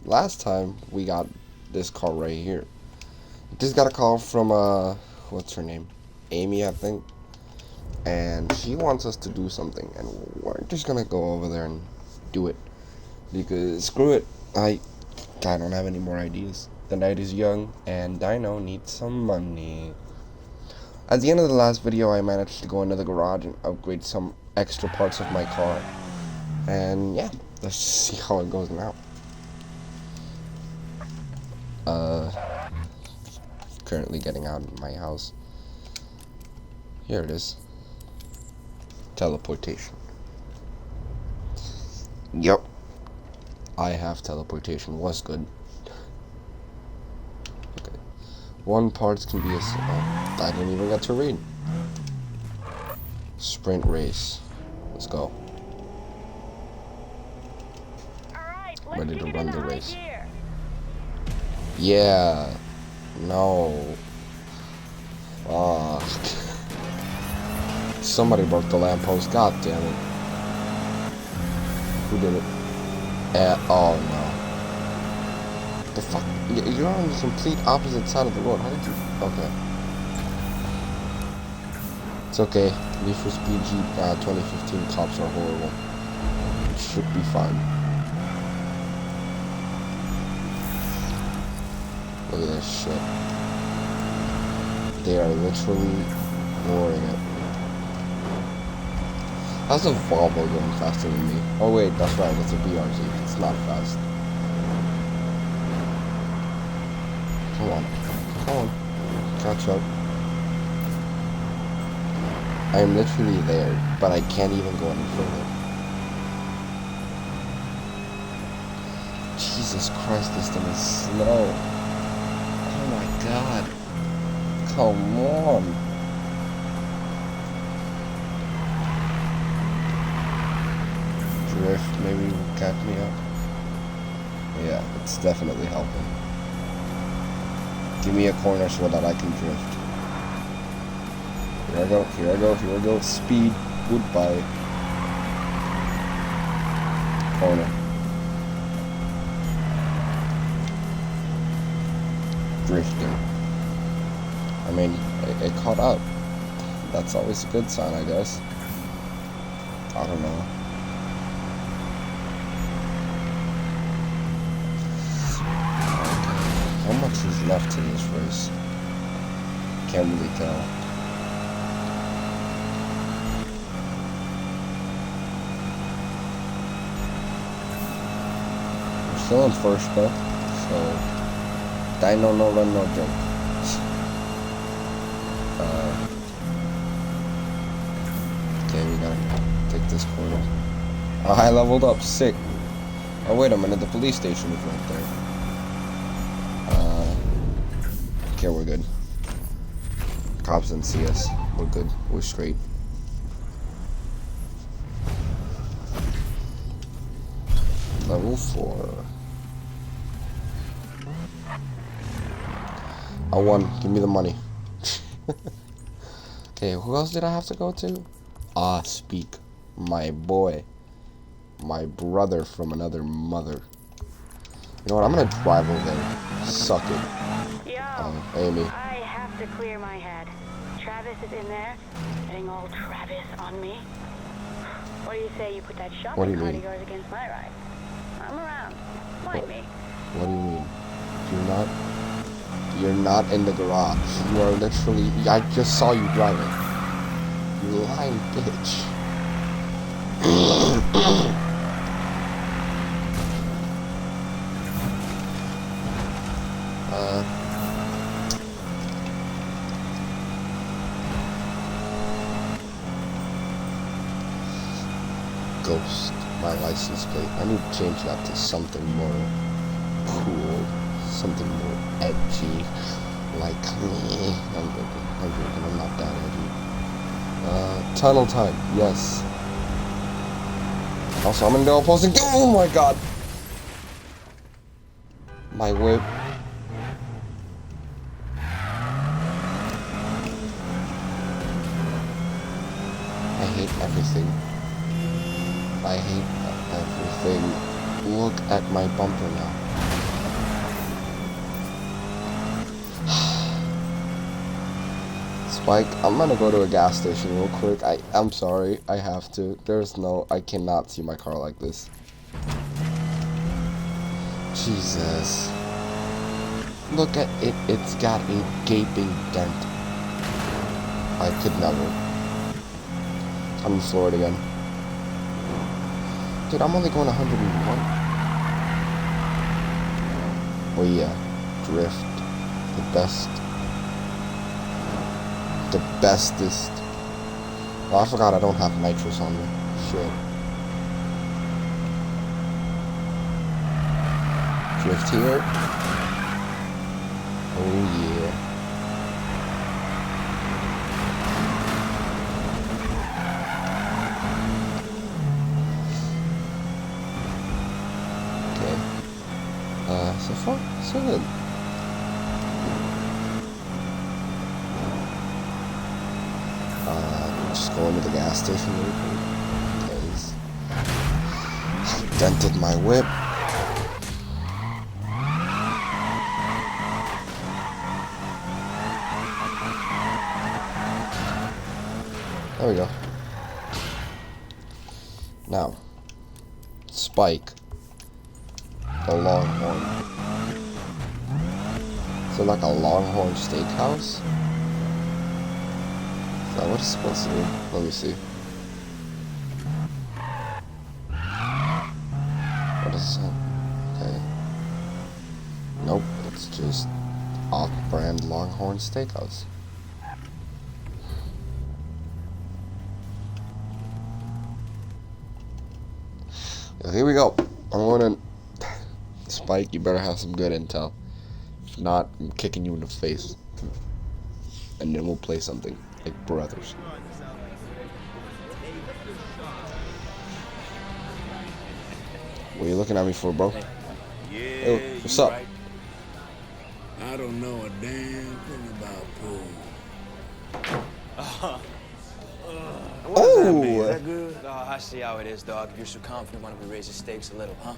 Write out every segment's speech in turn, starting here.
last time we got this car right here. Just got a call from what's her name? Amy, I think. And she wants us to do something, and we're just gonna go over there and do it. Because screw it, I don't have any more ideas. The night is young, and Dino needs some money. At the end of the last video, I managed to go into the garage and upgrade some extra parts of my car. And yeah, let's just see how it goes now. Currently getting out of my house. Here it is. Teleportation. Yep. I have teleportation. Was good. Okay. One parts can be a... I didn't even get to read. Sprint race. Let's go. Ready to run the race. Yeah. No. Fuck. Somebody broke the lamppost. God damn it. Who did it? Oh no. The fuck? You're on the complete opposite side of the road. How did you? Okay. It's okay. Need for Speed Jeep 2015 cops are horrible. It should be fine. Look at this shit. They are literally roaring at me. How's a Volvo going faster than me? Oh wait, that's right, it's a BRZ. It's not fast. Come on. Come on. Catch up. I am literally there, but I can't even go any further. Jesus Christ, this thing is slow. Oh my god. Come on. Drift maybe will catch me up. Yeah, it's definitely helping. Give me a corner so that I can drift. Here I go, here I go, here I go. Speed. Goodbye. Corner. Drifting. I mean, it caught up. That's always a good sign, I guess. I don't know. How much is left in this race? Can't really tell. I'm still in first though, so Dino no run no jump. Okay, we gotta take this corner. Oh, I leveled up, sick. Oh wait a minute, the police station is right there. Okay, we're good. Cops didn't see us. We're good. We're straight. Level 4. I won. Give me the money. Okay, who else did I have to go to? Ah, speak. My boy. My brother from another mother. You know what? I'm gonna drive over there. Suck it. Amy. I have to clear my head. Travis is in there, getting all Travis on me. What do you say you put that shopping cart of yours against my ride? I'm around. Mind me. What do you mean? You're not in the garage. You are literally... I just saw you driving. You lying bitch. Ghost. My license plate. I need to change that to something more cool. Something more edgy. Like me. I'm joking. I'm not that edgy. Tunnel time. Yes. Also, I'm in the opposing. Oh my god. My whip. I hate everything. I hate everything. Look at my bumper now. Spike, I'm gonna go to a gas station real quick. I'm sorry, I have to. I cannot see my car like this. Jesus. Look at it, it's got a gaping dent. I could never. I'm in Florida again. Dude, I'm only going 101. Oh yeah, drift. The best. The bestest. Oh, I forgot I don't have nitrous on me. Shit. Drift here. Oh yeah. Okay. So far, so good. Just going to the gas station really quick because I dented my whip. There we go. Now, Spike, the Longhorn. Is it like a Longhorn steakhouse? Is that what it's supposed to be? Let me see. What is that? Okay. Nope, it's just off-brand Longhorn Steakhouse. Here we go. I'm gonna Spike, you better have some good intel. If not, I'm kicking you in the face. And then we'll play something like brothers. What are you looking at me for, bro? Yeah, Hey, what's up? Right. I don't know a damn thing about pool. What does that mean? Oh! Is that good? Oh, I see how it is, dog. If you're so confident, why don't we raise the stakes a little, huh?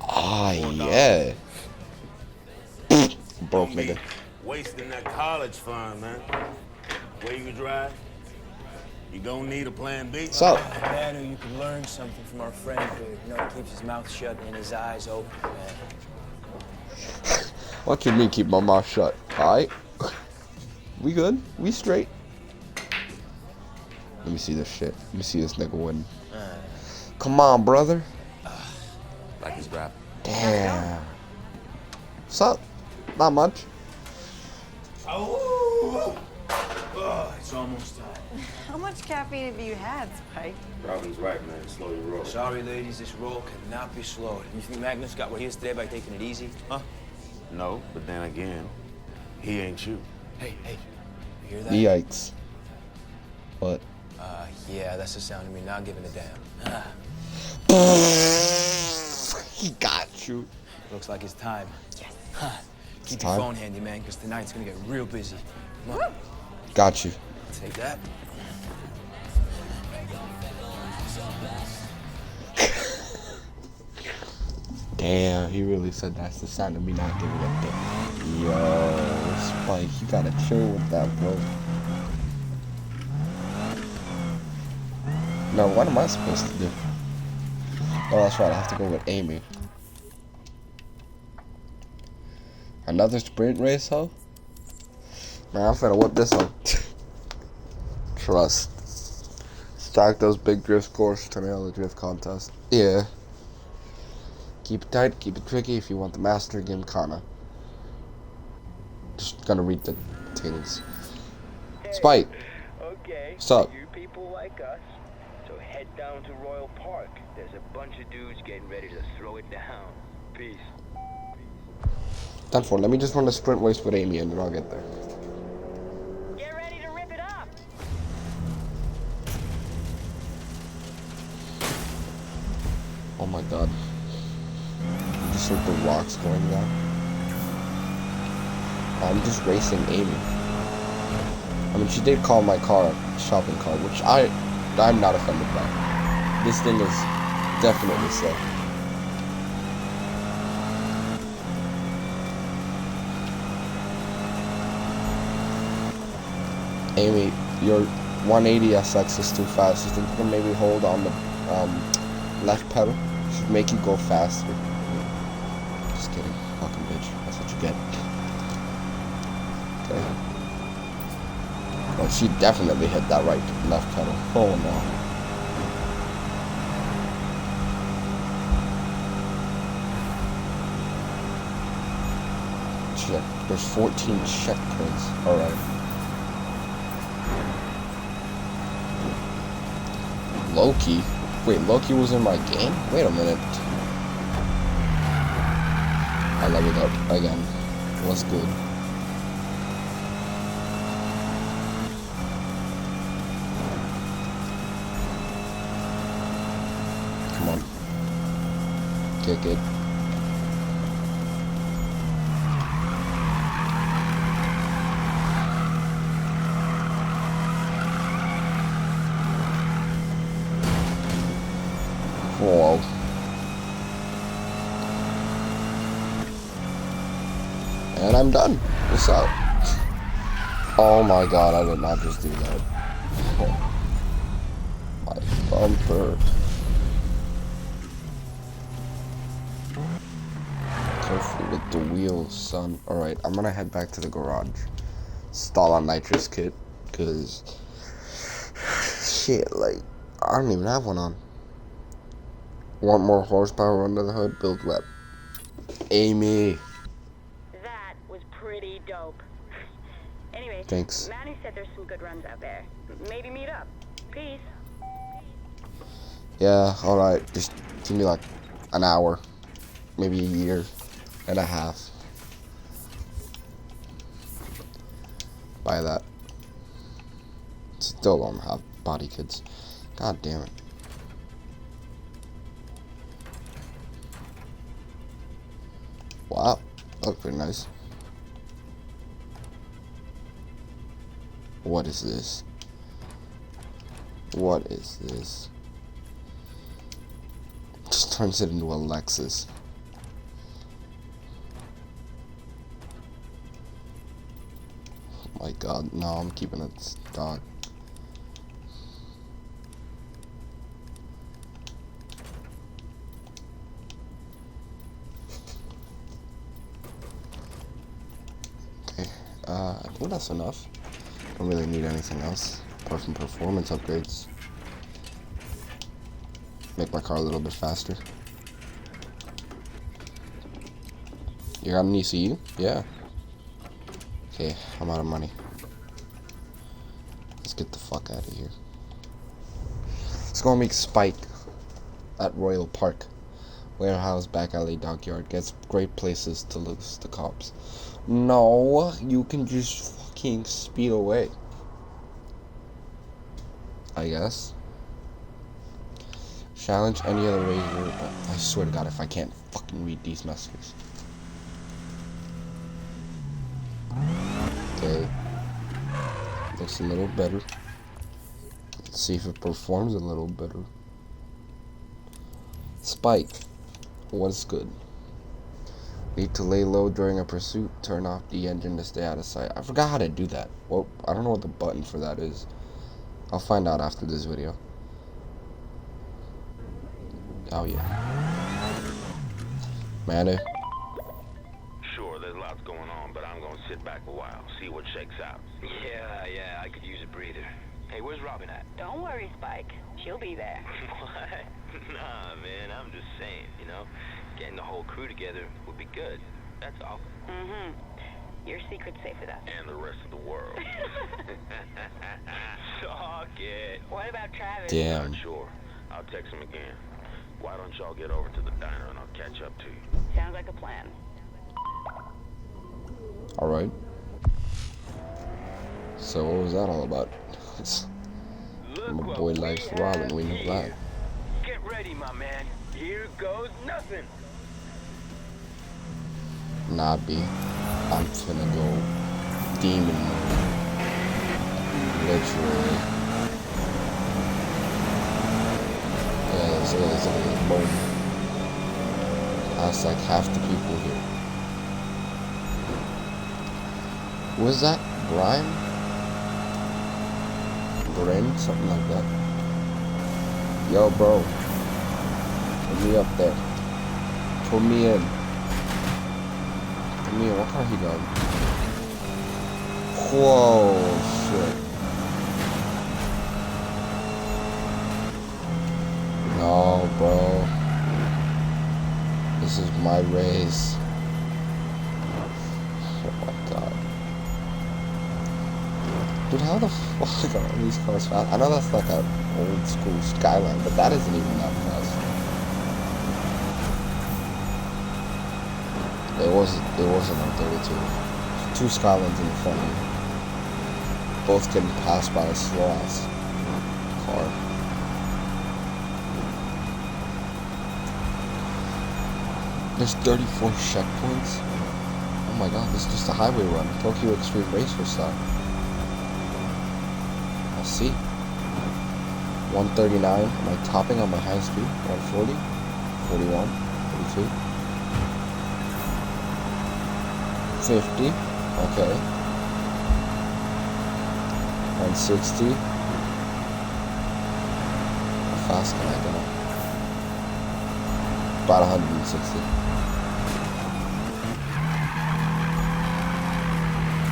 Ah, yeah. Broke nigga. Wasting that college fund, man. Where you drive? You gonna need a plan B? What's up? Man, you can learn something from our friend here. You know, he keeps his mouth shut and his eyes open, man. What you mean keep my mouth shut? Alright. We good? We straight. Let me see this shit. Let me see this nigga win. Come on, brother. Like his rap. Damn. What's up? Not much. Oh, It's almost time. How much caffeine have you had, Spike? Robin's right, man. Slow your roll. Sorry, ladies, this roll cannot be slowed. You think Magnus got what he is today by taking it easy? Huh? No, but then again, he ain't you. Hey, you hear that? Yikes. What? Yeah, that's the sound of me not giving a damn. He got you. Looks like it's time. Yes. Keep time? your phone handy, man, because tonight's gonna get real busy. Come on, Got you. take that. Damn, he really said that's the sound of me not giving a damn. Yo, Spike, you gotta chill with that, bro. Now, what am I supposed to do? Oh, that's right, I have to go with Amy. Another sprint race, huh? Man, I'm finna whip this one. Trust. Stack those big drift scores to nail the drift contest. Yeah. Keep it tight, keep it tricky if you want the master Gymkhana. Just gonna read the titties. Spike. Okay. What's up? You people like us. So head down to Royal Park. There's a bunch of dudes getting ready to throw it down. Peace. Done for. Let me just run a sprint race with Amy and then I'll get there. Get ready to rip it up. Oh my god. Just like the rocks going down. I'm just racing Amy. I mean, she did call my car a shopping cart, which I'm not offended by. This thing is definitely slow. Amy, your 180 SX is too fast. You think you can maybe hold on the left pedal? Should make you go faster. Just kidding. Fucking bitch. That's what you get. Okay. Well, she definitely hit that left pedal. Oh no. Check. There's 14 checkpoints. Alright. Loki? Wait, Loki was in my game? Wait a minute. I leveled up again. What's good? Come on. Kick it. Whoa. And I'm done. What's up? Oh my god, I did not just do that. Oh. My bumper. Careful with the wheels, son. Alright, I'm gonna head back to the garage. Install a nitrous kit, because shit, like, I don't even have one on. Want more horsepower under the hood? Build web. Amy. That was pretty dope. Anyway, Thanks. Manny said there's some good runs out there. Maybe meet up. Peace. Yeah, alright. Just give me like an hour. Maybe a year and a half. Buy that. Still don't have body kits. God damn it. Wow, that looks pretty nice. What is this? What is this? Just turns it into a Lexus. Oh my god, no, I'm keeping it stock. I think that's enough. Don't really need anything else apart from performance upgrades. Make my car a little bit faster. You got an ECU? Yeah. Okay, I'm out of money. Let's get the fuck out of here. Let's go meet Spike at Royal Park. Warehouse, back alley, dockyard. Gets great places to lose the cops. No, you can just fucking speed away. I guess. Challenge any other racer. I swear to God, if I can't fucking read these messages. Okay. Looks a little better. Let's see if it performs a little better. Spike. What's good? Need to lay low during a pursuit. Turn off the engine to stay out of sight. I forgot how to do that. Well, I don't know what the button for that is. I'll find out after this video. Oh yeah. Manny. Sure, there's lots going on, but I'm gonna sit back a while, see what shakes out. Yeah, I could use a breather. Hey, where's Robin at? Don't worry, Spike. She'll be there. What? Nah, man, I'm just saying, you know, getting the whole crew together would be good. That's all. Mm-hmm. Your secret's safe with us. And the rest of the world. Talk it. What about Travis? Damn. Not sure. I'll text him again. Why don't y'all get over to the diner and I'll catch up to you? Sounds like a plan. Alright. So what was that all about? My boy likes Robin, we know that. Get ready, my man. Here goes nothing. Nah, B. I'm finna go demon mode. Literally. Yeah, look at this boom. That's like half the people here. Was that Brian? Bryn, something like that. Yo, bro. Put me up there. Put me in. Put me in. What car he got? Whoa, shit. No, bro. This is my race. Oh my god. Dude, how the fuck are all these cars fast? I know that's like an old school Skyline, but that isn't even that fast. It wasn't on 32. Two Skylines in the front of me. Both getting passed by a slow ass car. There's 34 checkpoints. Oh my god, this is just a highway run. Tokyo Extreme Racer style. I'll see. 139. Am I topping on my high speed? 140? 41? 42? 50? Okay. 160? How fast can I go? About 160.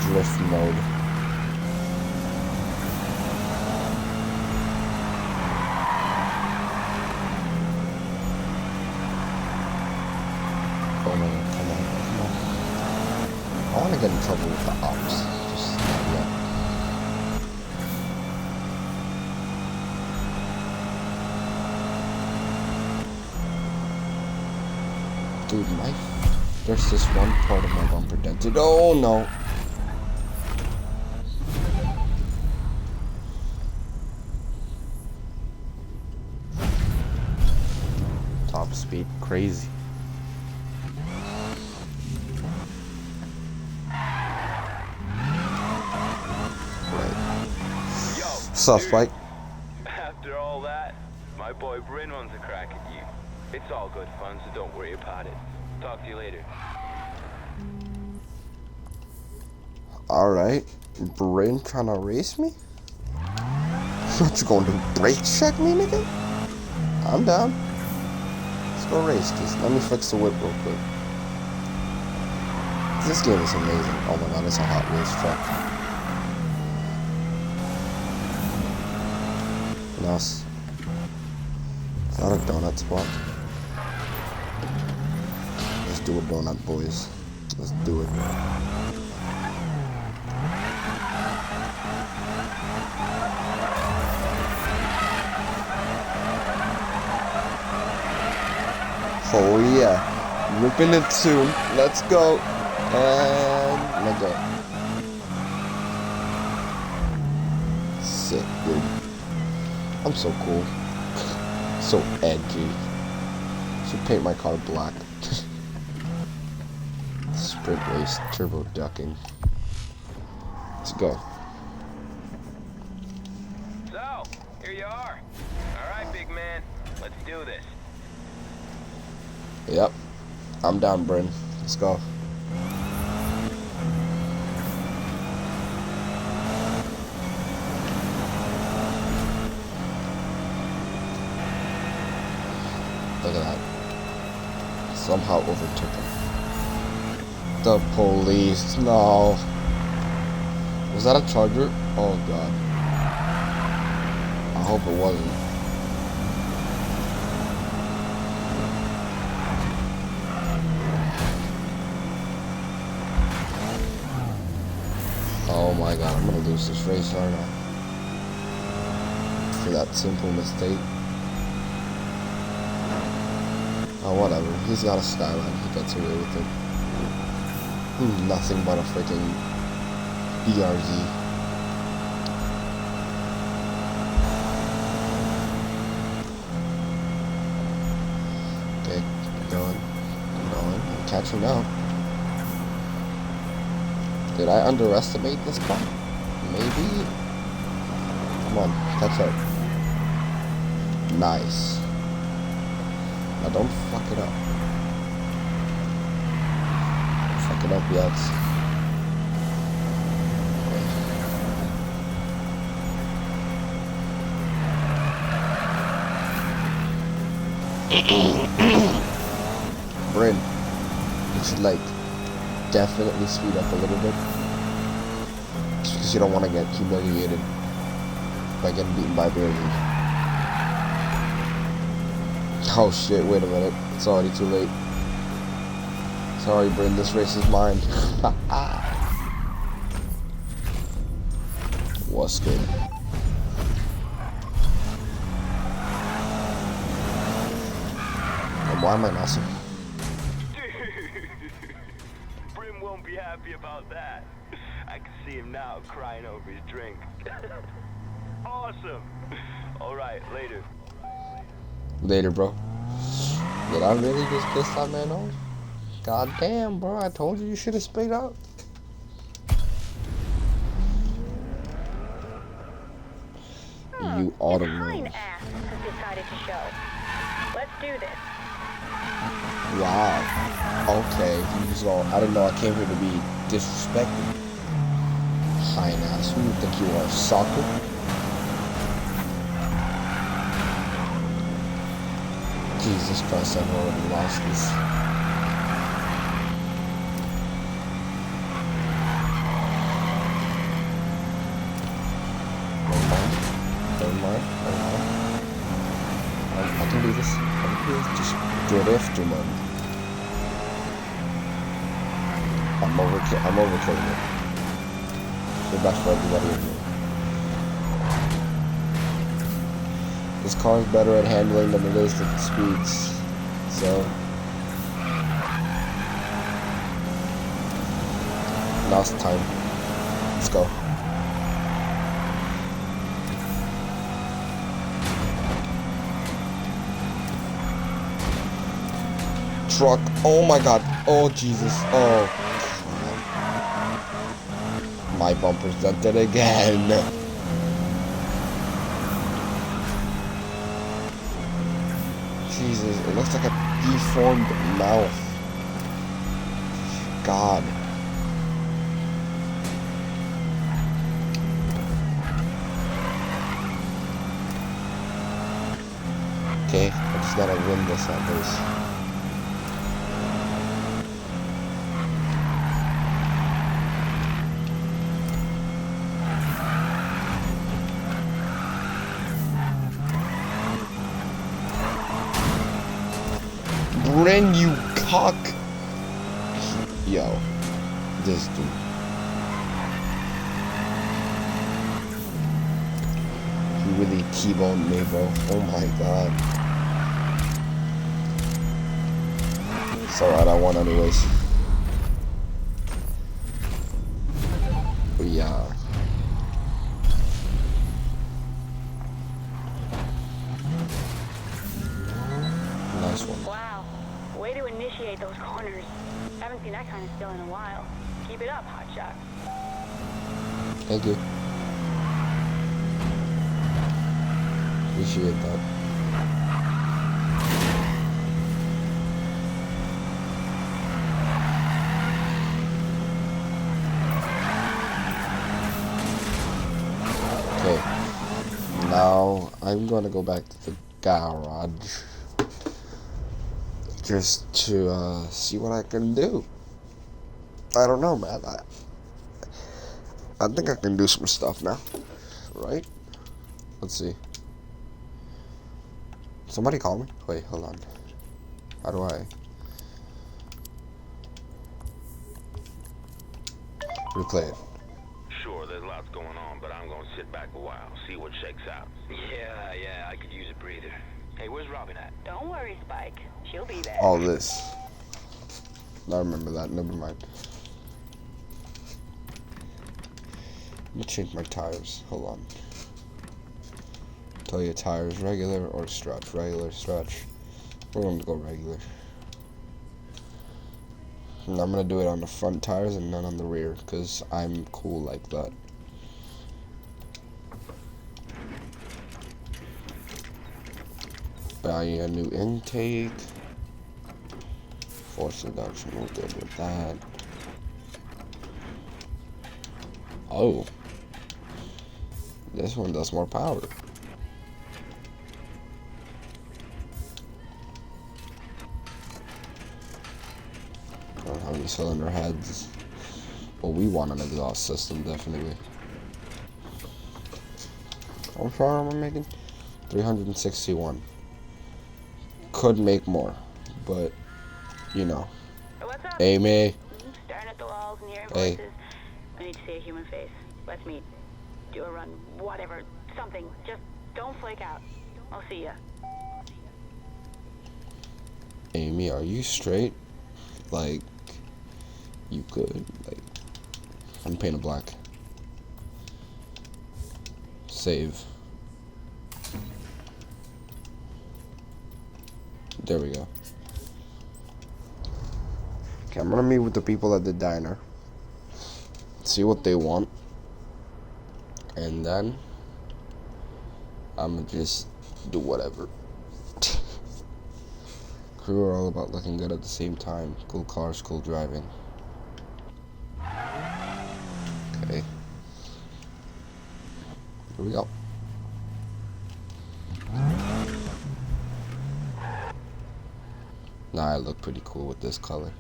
Drift mode. Oh my god, come on. I want to get in trouble with the ops. Just, yeah. Dude, there's this one part of my bumper dented. Oh no. Top speed, crazy. What's up, Spike? After all that, my boy Bryn wants a crack at you. It's all good fun, so don't worry about it. Talk to you later. Alright. Bryn trying to race me? What you gonna do? Brake check me, nigga? I'm down. Let's go race. Just let me fix the whip real quick. This game is amazing. Oh my god, it's a Hot Wheels truck. Nice. Is that a donut spot? Let's do a donut, boys. Let's do it. Oh yeah. Ripping it soon. Let's go. And let go. Sick, dude. I'm so cool. So edgy. Should paint my car black. Sprint race, turbo ducking. Let's go. So, here you are. Alright, big man. Let's do this. Yep. I'm down, Bryn. Let's go. Look at that. Somehow overtook him. The police. No. Was that a Charger? Oh god. I hope it wasn't. Oh my god, I'm gonna lose this race, aren't I? For that simple mistake. Oh, whatever. He's got a Skyline. He gets away with it. Nothing but a freaking BRZ. Okay, keep going. Keep going. I'm catching up. Did I underestimate this car? Maybe? Come on, catch up. Nice. Now don't fuck it up. Fuck it up yet. Bryn, you should like definitely speed up a little bit. Just because you don't want to get humiliated by getting beaten by Bryn. Oh shit, wait a minute. It's already too late. Sorry, Bryn, this race is mine. What's good? And why am I not so? Brim won't be happy about that. I can see him now crying over his drink. Awesome. All right, later. Later, bro. Did I really just piss that man off? God damn, bro. I told you should have sped up. You ought to know. Ass has decided to show. Let's do this. Wow. Okay. I didn't know I came here to be disrespected. Hind ass. Who do you think you are? Soccer? Jesus Christ, I've already lost this. Never mind. I can do this. Just drift, man. I'm overkilling it. Feel bad for everybody in here. This car is better at handling than it is at the speeds. So now's the time. Let's go. Truck. Oh my god. Oh Jesus. Oh. My bumper's dented again. Jesus, it looks like a deformed mouth. God. Okay, I just gotta win this at least. Bryn, you cock. Yo, this dude. He really T-boned me, bro. Oh my god. It's alright, I won anyways. But yeah. Nice one. Wow. Way to initiate those corners. Haven't seen that kind of skill in a while. Keep it up, hotshot. Thank you. Appreciate that. Okay. Now I'm gonna go back to the garage. Just to see what I can do. I don't know, man. I think I can do some stuff now. Right? Let's see. Somebody call me? Wait, hold on. How do I replay it? Sure, there's lots going on, but I'm gonna sit back a while, see what shakes out. Yeah, I could use a breather. Hey, where's Robin at? Don't worry, Spike. She'll be there. All this. I remember that. Never mind. I'm gonna change my tires. Hold on. Tell you tires regular or stretch. Regular, stretch. We're gonna go regular. And I'm gonna do it on the front tires and none on the rear, because I'm cool like that. Buy a new intake. Force reduction, we're good with that. Oh. This one does more power. how many cylinder heads. Well, we want an exhaust system, definitely. How far am I making? 361. Could make more, but, you know. What's up? Amy. Staring at the walls and hearing Hey. voices. I need to see a human face. Let's meet. Do a run. Whatever. Something. Just don't flake out. I'll see ya. Amy, are you straight? Like, you could, like, I'm painting black. Save. There we go. Okay, I'm gonna meet with the people at the diner. See what they want. And then I'm gonna just do whatever. Crew are all about looking good at the same time. Cool cars, cool driving. Okay. Here we go. Nah, I look pretty cool with this color.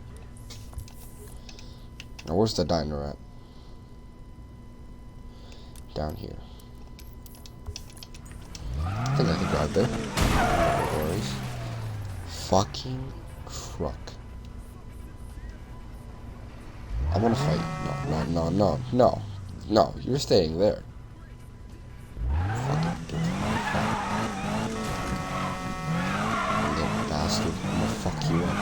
Now, where's the diner at? Down here. I think I can drive there. No worries. Fucking truck. I wanna fight. No, you're staying there. Fucking little bastard. I'm gonna fuck you up.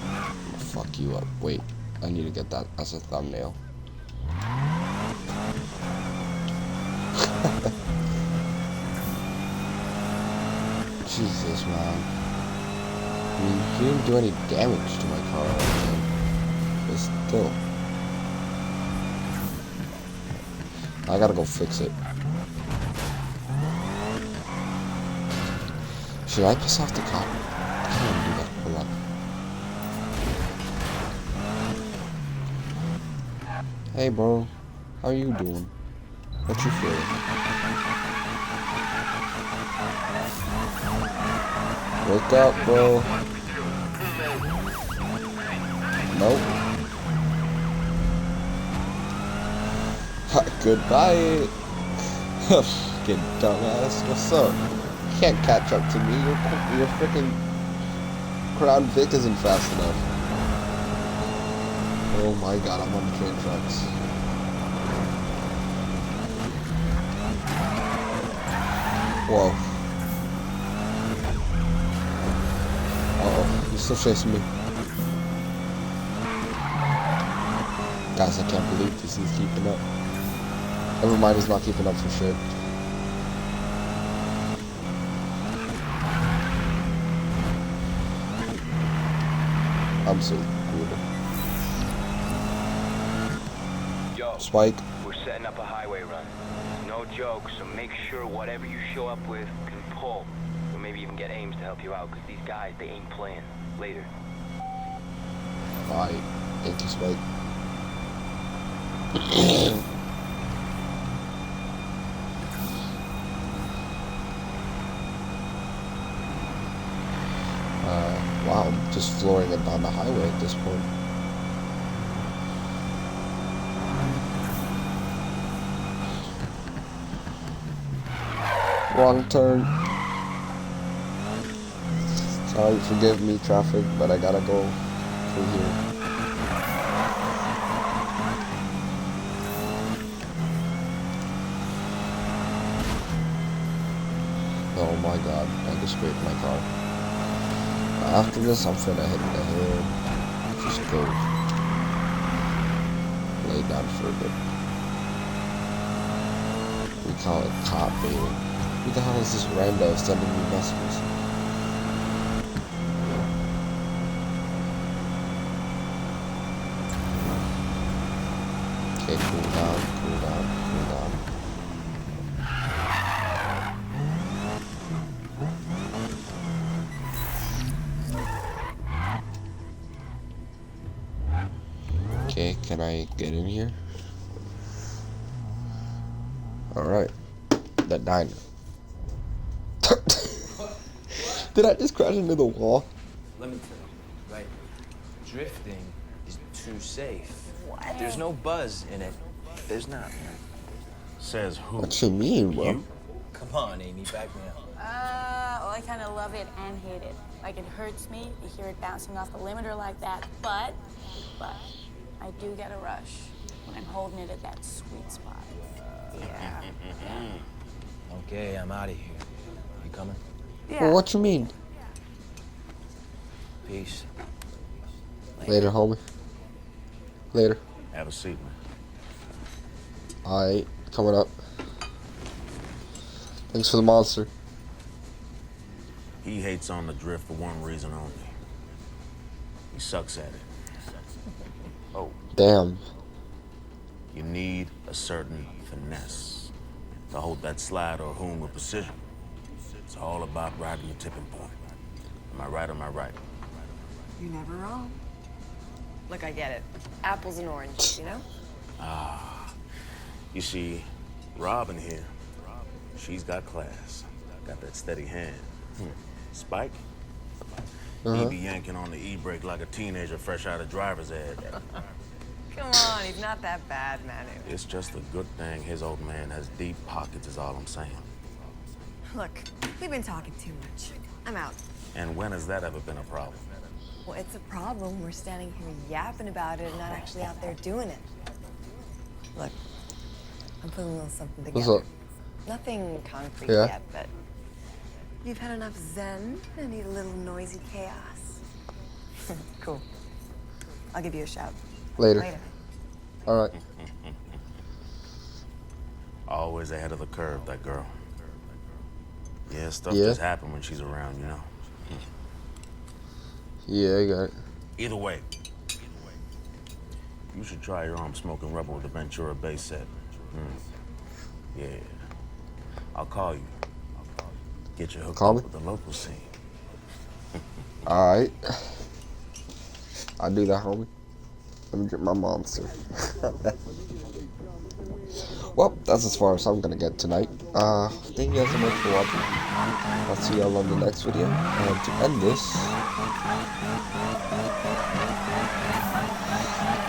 I'm gonna fuck you up. Wait, I need to get that as a thumbnail. Jesus, man. I mean, he didn't do any damage to my car or anything. But still. I gotta go fix it. Should I piss off the cop? I can't even do that. Hold on. Hey, bro. How you doing? What you feeling? Wake up, bro. Nope. Goodbye. Fucking dumbass. What's up? You can't catch up to me. Your freaking Crown Vic isn't fast enough. Oh my god, I'm on the train tracks. Whoa. Uh-oh, he's still chasing me. Guys, I can't believe this is keeping up. Never mind, he's not keeping up for shit. I'm so cool. Yo, Spike. we're setting up a highway run. No joke, so make sure whatever you show up with can pull. Or maybe even get Ames to help you out, because these guys, they ain't playing. Later. Bye. Thank you, Spike. Wow, I'm just flooring it down the highway at this point. Wrong turn. Sorry, forgive me, traffic, but I gotta go through here. Oh my god, I just scraped my car. After this, I'm finna hit the hill. Just go lay down for a bit. We call it cop baiting. Who the hell is this rando sending me messages? Okay, cool down, cool down, cool down. Okay, can I get in here? Alright. The diner. Did I just crash into the wall? Let me tell you, right? drifting is too safe. What? There's no buzz in it. There's not, man. Says who? What you mean, bro? You? Come on, Amy, back me up. Well, I kind of love it and hate it. Like, it hurts me to hear it bouncing off the limiter like that, but I do get a rush when I'm holding it at that sweet spot. Yeah. Okay, I'm out of here. You coming? Yeah. Well, what you mean? Peace. Later, homie. Later. Have a seat, man. Alright, coming up. Thanks for the monster. He hates on the drift for one reason only. He sucks at it. Oh, Damn. you need a certain finesse to hold that slide or hoon with precision. It's all about riding the tipping point. Am I right or am I right? You're never wrong. Look, I get it. Apples and oranges, you know? You see, Robin here, she's got class. Got that steady hand. Spike? He be yanking on the e-brake like a teenager fresh out of driver's ed. Come on, he's not that bad, Manu. It's just a good thing his old man has deep pockets is all I'm saying. Look, we've been talking too much. I'm out. And when has that ever been a problem? Well, it's a problem. We're standing here yapping about it and not actually out there doing it. Look, I'm putting a little something together. What's up? Nothing concrete Yeah. yet, but you've had enough zen. I need a little noisy chaos. Cool. I'll give you a shout. Later. Later. Alright. Always ahead of the curve, that girl. Yeah, stuff Yeah. just happens when she's around, you know? Yeah, I got it. Either way, you should try your arm smoking rubber with the Ventura bass set. Yeah. I'll call you. Get you hooked Call up me? with the local scene. Alright. I'll do that, homie. Let me get my monster. Well, that's as far as I'm gonna get tonight. Thank you guys so much for watching. I'll see y'all on the next video. And to end this,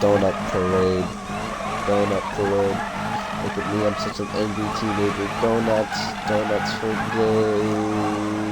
donut parade. Donut parade. Look at me, I'm such an angry teenager. Donuts for days.